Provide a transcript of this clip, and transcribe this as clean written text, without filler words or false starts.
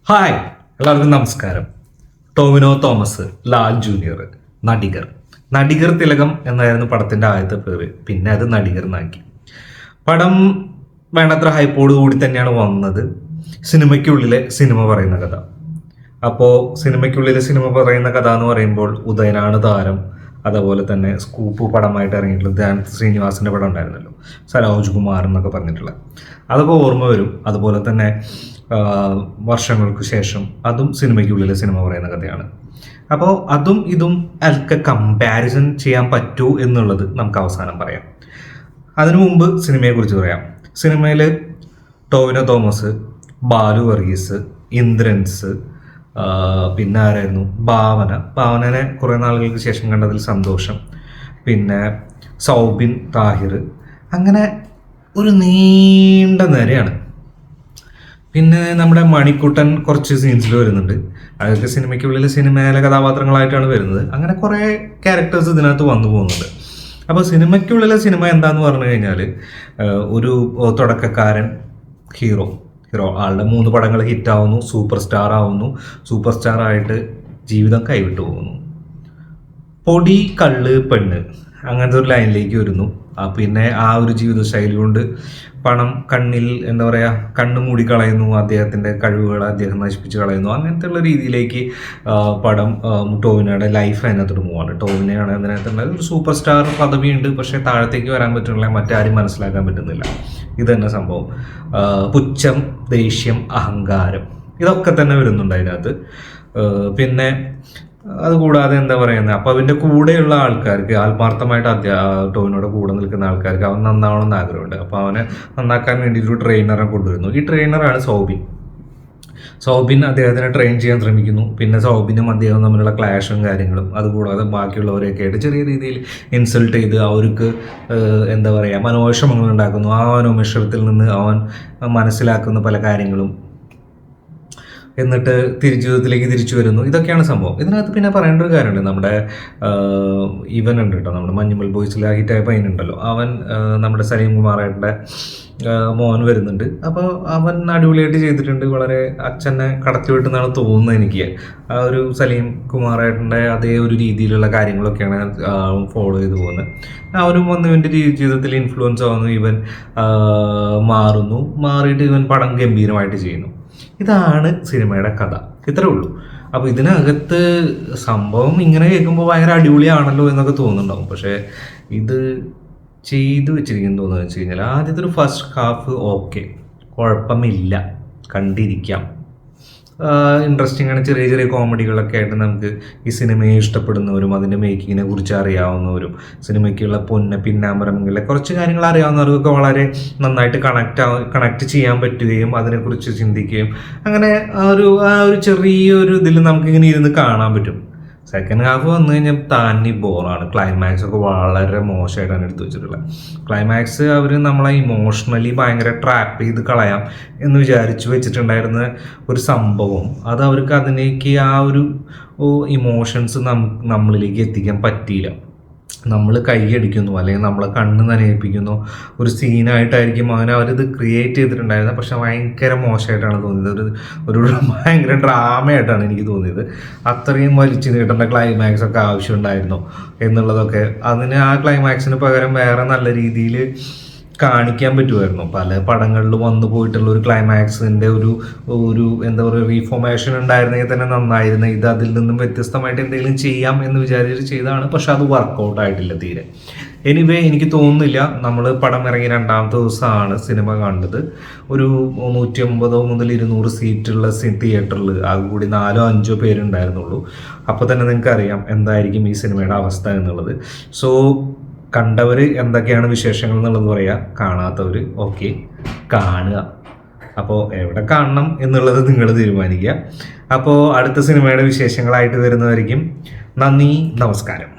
Hi, എല്ലാവർക്കും നമസ്കാരം. Tovino Thomas, Lal junior, Nadikar. Nadikar Thilakam എന്നായിരുന്നു പടത്തിന്റെ ആദ്യത്തെ പേര്. പിന്നെ അത് നടികർ എന്നാക്കി. പടം വേണ്ടത്ര ഹൈപ്പോട് കൂടി തന്നെയാണ് വന്നത്. സിനിമയ്ക്കുള്ളിലെ സിനിമ പറയുന്ന കഥ. അപ്പോൾ സിനിമയ്ക്കുള്ളിലെ സിനിമ പറയുന്ന കഥ എന്ന് പറയുമ്പോൾ ഉദയനാണ് താരം. അതുപോലെ തന്നെ സ്കൂപ്പ് പടമായിട്ട് ഇറങ്ങിയിട്ടുള്ള ധ്യാൻ ശ്രീനിവാസിന്റെ പടം ഉണ്ടായിരുന്നല്ലോ, സരോജ് കുമാർ എന്നൊക്കെ പറഞ്ഞിട്ടുള്ള, അതൊക്കെ ഓർമ്മ വരും. അതുപോലെ തന്നെ വർഷങ്ങൾക്ക് ശേഷം അതും സിനിമയ്ക്കുള്ളിലെ സിനിമ പറയുന്ന കഥയാണ്. അപ്പോൾ അതും ഇതും ഒക്കെ കമ്പാരിസൺ ചെയ്യാൻ പറ്റൂ എന്നുള്ളത് നമുക്ക് അവസാനം പറയാം. അതിനു മുമ്പ് സിനിമയെക്കുറിച്ച് പറയാം. സിനിമയിൽ ടോവിനോ തോമസ്, ബാലു വർഗീസ്, ഇന്ദ്രൻസ്, പിന്നെ ആരായിരുന്നു, ഭാവനനെ കുറേ നാളുകൾക്ക് ശേഷം കണ്ടതിൽ സന്തോഷം, പിന്നെ സൗബിൻ താഹിർ, അങ്ങനെ ഒരു നീണ്ട നിരയാണ്. പിന്നെ നമ്മുടെ മണിക്കുട്ടൻ കുറച്ച് സീൻസിൽ വരുന്നുണ്ട്. അതൊക്കെ സിനിമയ്ക്കുള്ളിൽ സിനിമയിലെ കഥാപാത്രങ്ങളായിട്ടാണ് വരുന്നത്. അങ്ങനെ കുറേ ക്യാരക്ടേഴ്സ് ഇതിനകത്ത് വന്നു പോകുന്നുണ്ട്. അപ്പോൾ സിനിമയ്ക്കുള്ളിലെ സിനിമ എന്താന്ന് പറഞ്ഞു കഴിഞ്ഞാൽ, ഒരു തുടക്കക്കാരൻ ഹീറോ ആളുടെ 3 പടങ്ങൾ ഹിറ്റാവുന്നു, സൂപ്പർ സ്റ്റാർ ആവുന്നു, സൂപ്പർ സ്റ്റാർ ആയിട്ട് ജീവിതം കൈവിട്ടു പോകുന്നു. പൊടി കള്ള് പെണ്ണ് അങ്ങനത്തെ ഒരു ലൈനിലേക്ക് വരുന്നു. പിന്നെ ആ ഒരു ജീവിതശൈലി കൊണ്ട് പണം കണ്ണിൽ എന്താ പറയുക, കണ്ണ് മൂടിക്കളയുന്നു, അദ്ദേഹത്തിൻ്റെ കഴിവുകളെ അദ്ദേഹം നശിപ്പിച്ച് കളയുന്നു. അങ്ങനത്തെ ഉള്ള രീതിയിലേക്ക് പടം ടോവിനോയുടെ ലൈഫ് അതിനകത്തോട്ട് പോവാണ്. ടോവിനെയാണ് അതിനകത്തുള്ളത്. ഒരു സൂപ്പർ സ്റ്റാർ പദവിയുണ്ട്, പക്ഷേ താഴത്തേക്ക് വരാൻ പറ്റുന്നില്ല, മറ്റാരും മനസ്സിലാക്കാൻ പറ്റുന്നില്ല. ഇത് തന്നെ സംഭവം. പുച്ഛം, ദേഷ്യം, അഹങ്കാരം, ഇതൊക്കെ തന്നെ വരുന്നുണ്ട് അതിനകത്ത്. പിന്നെ അതുകൂടാതെ എന്താ പറയുന്നത്, അപ്പോൾ അവൻ്റെ കൂടെയുള്ള ആൾക്കാർക്ക്, ആത്മാർത്ഥമായിട്ട് ടോവിനോയുടെ കൂടെ നിൽക്കുന്ന ആൾക്കാർക്ക് അവൻ നന്നാവണമെന്ന് ആഗ്രഹമുണ്ട്. അപ്പോൾ അവനെ നന്നാക്കാൻ വേണ്ടി ഒരു ട്രെയിനറെ കൊണ്ടുവരുന്നു. ഈ ട്രെയിനറാണ് സൗബിൻ അദ്ദേഹത്തിനെ ട്രെയിൻ ചെയ്യാൻ ശ്രമിക്കുന്നു. പിന്നെ സൗബിനും അദ്ദേഹം തമ്മിലുള്ള ക്ലാഷും കാര്യങ്ങളും, അതുകൂടാതെ ബാക്കിയുള്ളവരെയൊക്കെ ആയിട്ട് ചെറിയ രീതിയിൽ ഇൻസൾട്ട് ചെയ്ത് അവർക്ക് എന്താ പറയുക, മനോവിഷമങ്ങൾ ഉണ്ടാക്കുന്നു. ആ മനോവിഷമത്തിൽ നിന്ന് അവൻ മനസ്സിലാക്കുന്ന പല കാര്യങ്ങളും, എന്നിട്ട് ജീവിതത്തിലേക്ക് തിരിച്ചു വരുന്നു. ഇതൊക്കെയാണ് സംഭവം. ഇതിനകത്ത് പിന്നെ പറയേണ്ട ഒരു കാര്യമുണ്ട്. നമ്മുടെ ഇവൻ ഉണ്ട് കേട്ടോ, നമ്മുടെ മഞ്ഞുമൽ ബോയ്സിലെ ഹിറ്റായ പയ്യനുണ്ടല്ലോ, അവൻ നമ്മുടെ സലീം കുമാറേട്ടൻ്റെ മോൻ വരുന്നുണ്ട്. അപ്പോൾ അവൻ അടിപൊളിയായിട്ട് ചെയ്തിട്ടുണ്ട്. വളരെ അച്ഛനെ കടത്തി വിട്ടെന്നാണ് തോന്നുന്നത് എനിക്ക്. ആ ഒരു സലീം കുമാറേട്ടൻ്റെ അതേ ഒരു രീതിയിലുള്ള കാര്യങ്ങളൊക്കെയാണ് ഫോളോ ചെയ്ത് പോകുന്നത്. അവനും വന്ന് ഇവൻ്റെ ജീവിതത്തിൽ ഇൻഫ്ലുവൻസ് ആവുന്നു. ഇവൻ മാറിയിട്ട് ഇവൻ പടം ഗംഭീരമായിട്ട് ചെയ്യുന്നു. ഇതാണ് സിനിമയുടെ കഥ. ഇത്രേ ഉള്ളൂ. അപ്പോൾ ഇതിനകത്ത് സംഭവം ഇങ്ങനെ കേൾക്കുമ്പോൾ ഭയങ്കര അടിപൊളിയാണല്ലോ എന്നൊക്കെ തോന്നുന്നുണ്ടാവും. പക്ഷേ ഇത് ചെയ്തു വെച്ചിരിക്കുന്നു തോന്നുന്നു വെച്ച് കഴിഞ്ഞാൽ, ആദ്യത്തെ ഒരു ഫസ്റ്റ് ഹാഫ് ഓക്കെ, കുഴപ്പമില്ല, കണ്ടിരിക്കാം, ഇൻട്രസ്റ്റിംഗ് ആണ്. ചെറിയ ചെറിയ കോമഡികളൊക്കെ ആയിട്ട് നമുക്ക് ഈ സിനിമയെ ഇഷ്ടപ്പെടുന്നവരും അതിൻ്റെ മേക്കിങ്ങിനെ കുറിച്ച് അറിയാവുന്നവരും സിനിമയ്ക്കുള്ള പിന്നാമ്പരങ്ങളിലെ കുറച്ച് കാര്യങ്ങൾ അറിയാവുന്നവർക്കൊക്കെ വളരെ നന്നായിട്ട് കണക്ട് ചെയ്യാൻ പറ്റുകയും അതിനെക്കുറിച്ച് ചിന്തിക്കുകയും അങ്ങനെ ആ ഒരു ചെറിയൊരു ഇതിൽ നമുക്കിങ്ങനെ ഇരുന്ന് കാണാൻ പറ്റും. സെക്കൻഡ് ഹാഫ് വന്നു കഴിഞ്ഞാൽ താന്നി ബോറാണ്. ക്ലൈമാക്സ് ഒക്കെ വളരെ മോശമായിട്ടാണ് എടുത്തു വെച്ചിട്ടുള്ളത്. ക്ലൈമാക്സ് അവർ നമ്മളെ ഇമോഷണലി ഭയങ്കര ട്രാപ്പ് ചെയ്ത് കളയാം എന്ന് വിചാരിച്ചു വെച്ചിട്ടുണ്ടായിരുന്ന ഒരു സംഭവം, അത് അവർക്ക് അതിലേക്ക് ആ ഒരു ഇമോഷൻസ് നമ്മളിലേക്ക് എത്തിക്കാൻ പറ്റിയില്ല. നമ്മൾ കൈയടിക്കുന്നു അല്ലെങ്കിൽ നമ്മളെ കണ്ണ് നനയിപ്പിക്കുന്നു ഒരു സീനായിട്ടായിരിക്കും അവരത് ക്രിയേറ്റ് ചെയ്തിട്ടുണ്ടായിരുന്നത്. പക്ഷെ ഭയങ്കര മോശമായിട്ടാണ് തോന്നിയത്. ഒരു ഭയങ്കര ഡ്രാമയായിട്ടാണ് എനിക്ക് തോന്നിയത്. അത്രയും വലിച്ചു നീട്ടേണ്ട ക്ലൈമാക്സ് ഒക്കെ ആവശ്യമുണ്ടായിരുന്നു എന്നുള്ളതൊക്കെ, അതിന് ആ ക്ലൈമാക്സിന് പകരം വേറെ നല്ല രീതിയിൽ കാണിക്കാൻ പറ്റുമായിരുന്നു. പല പടങ്ങളിലും വന്നു പോയിട്ടുള്ള ഒരു ക്ലൈമാക്സിൻ്റെ ഒരു എന്താ പറയുക, റീഫോർമേഷൻ ഉണ്ടായിരുന്നെങ്കിൽ തന്നെ നന്നായിരുന്നു. ഇത് അതിൽ നിന്നും വ്യത്യസ്തമായിട്ട് എന്തെങ്കിലും ചെയ്യാം എന്ന് വിചാരിച്ച് ചെയ്തതാണ്. പക്ഷെ അത് വർക്കൗട്ട് ആയിട്ടില്ല തീരെ. എനിവേ, എനിക്ക് തോന്നുന്നില്ല. നമ്മൾ പടം ഇറങ്ങി 2ാമത്തെ ദിവസമാണ് സിനിമ കണ്ടത്. ഒരു 150 മുതൽ 200 സീറ്റുള്ള തിയേറ്ററിൽ ആകെ കൂടി 4-5 പേരുണ്ടായിരുന്നുള്ളൂ. അപ്പോൾ തന്നെ നിങ്ങൾക്ക് അറിയാം എന്തായിരിക്കും ഈ സിനിമയുടെ അവസ്ഥ എന്നുള്ളത്. സോ കണ്ടവർ എന്തൊക്കെയാണ് വിശേഷങ്ങൾ എന്നുള്ളത് പറയുക, കാണാത്തവർ ഓക്കെ കാണുക. അപ്പോൾ എവിടെ കാണണം എന്നുള്ളത് നിങ്ങൾ തീരുമാനിക്കുക. അപ്പോൾ അടുത്ത സിനിമയുടെ വിശേഷങ്ങളായിട്ട് വരുന്നതായിരിക്കും. നന്ദി, നമസ്കാരം.